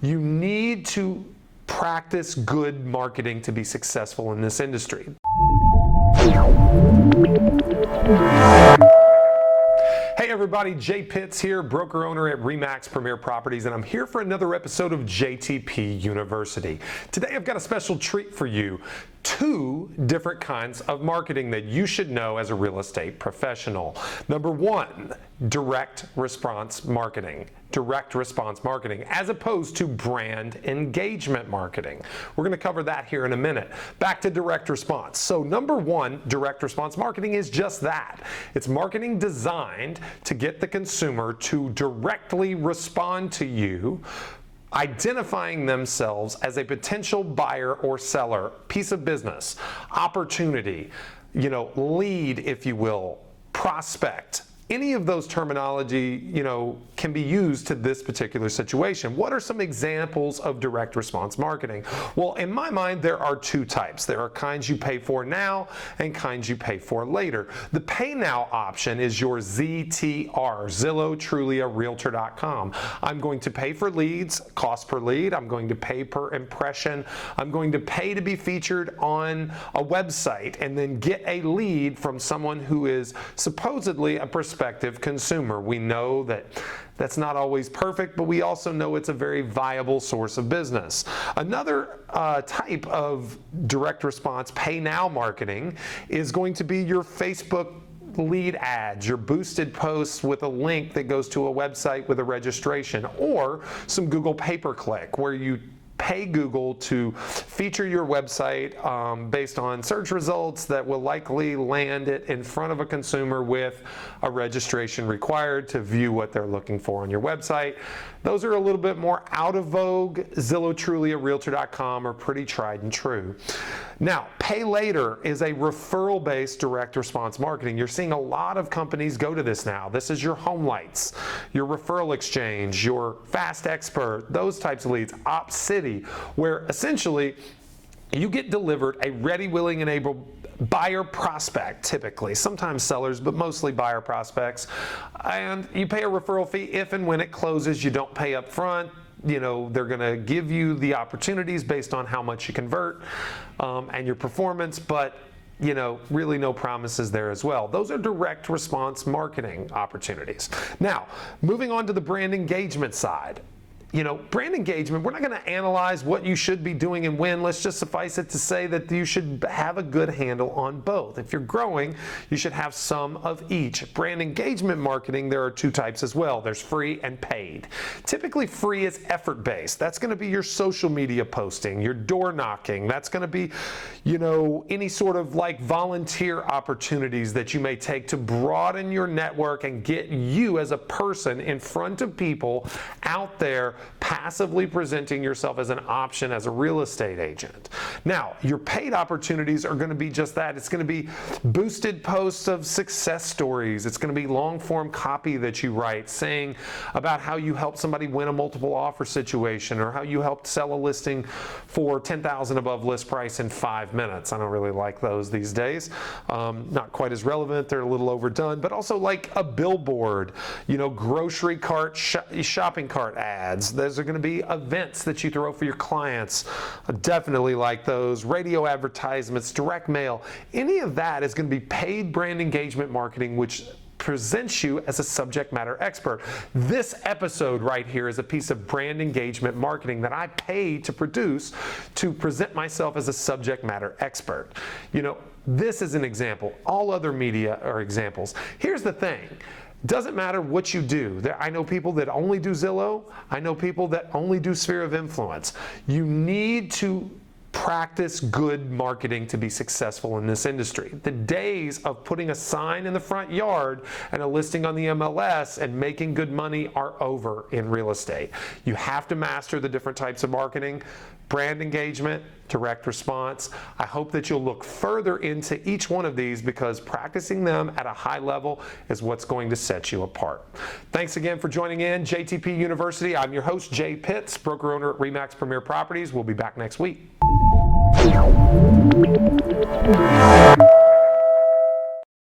You need to practice good marketing to be successful in this industry. Hey everybody, Jay Pitts here, broker owner at RE/MAX Premier Properties, and I'm here for another episode of JTP University. Today I've got a special treat for you. 2 different kinds of marketing that you should know as a real estate professional. Number 1, direct response marketing. Direct response marketing, as opposed to brand engagement marketing. We're going to cover that here in a minute. Back to direct response. So number 1, direct response marketing is just that. It's marketing designed to get the consumer to directly respond to you, identifying themselves as a potential buyer or seller, piece of business, opportunity, lead, if you will, prospect. Any of those terminology, can be used to this particular situation. What are some examples of direct response marketing? Well, in my mind, there are 2 types. There are kinds you pay for now and kinds you pay for later. The pay now option is your ZTR, Zillow, Trulia, Realtor.com. I'm going to pay for leads, cost per lead. I'm going to pay per impression. I'm going to pay to be featured on a website and then get a lead from someone who is supposedly a prospective consumer. We know that that's not always perfect, but we also know it's a very viable source of business. Another type of direct response pay now marketing is going to be your Facebook lead ads, your boosted posts with a link that goes to a website with a registration, or some Google pay-per-click where you pay Google to feature your website based on search results that will likely land it in front of a consumer with a registration required to view what they're looking for on your website. Those are a little bit more out of vogue. Zillow, Trulia, Realtor.com are pretty tried and true. Now, pay later is a referral-based direct response marketing. You're seeing a lot of companies go to this now. This is your home lights, your referral exchange, your fast expert, those types of leads, OpCity, where essentially you get delivered a ready, willing, and able buyer prospect, typically, sometimes sellers, but mostly buyer prospects, and you pay a referral fee if and when it closes. You don't pay up front. They're going to give you the opportunities based on how much you convert and your performance, but really no promises there as well. Those are direct response marketing opportunities. Now, moving on to the brand engagement side. Brand engagement, we're not going to analyze what you should be doing and when. Let's just suffice it to say that you should have a good handle on both. If you're growing, you should have some of each. Brand engagement marketing, there are 2 types as well. There's free and paid. Typically, free is effort-based. That's going to be your social media posting, your door knocking. That's going to be, any sort of volunteer opportunities that you may take to broaden your network and get you as a person in front of people out there, passively presenting yourself as an option as a real estate agent. Now, your paid opportunities are going to be just that. It's going to be boosted posts of success stories. It's going to be long-form copy that you write saying about how you helped somebody win a multiple offer situation, or how you helped sell a listing for $10,000 above list price in 5 minutes. I don't really like those these days. Not quite as relevant. They're a little overdone, but also like a billboard, grocery cart, shopping cart ads. Those are going to be events that you throw for your clients. I definitely like those. Radio advertisements, direct mail. Any of that is going to be paid brand engagement marketing, which presents you as a subject matter expert. This episode right here is a piece of brand engagement marketing that I pay to produce to present myself as a subject matter expert. This is an example. All other media are examples. Here's the thing. Doesn't matter what you do. I know people that only do Zillow. I know people that only do Sphere of Influence. You need to practice good marketing to be successful in this industry. The days of putting a sign in the front yard and a listing on the MLS and making good money are over in real estate. You have to master the different types of marketing, brand engagement, direct response. I hope that you'll look further into each one of these, because practicing them at a high level is what's going to set you apart. Thanks again for joining in JTP University. I'm your host, Jay Pitts, broker owner at RE/MAX Premier Properties. We'll be back next week.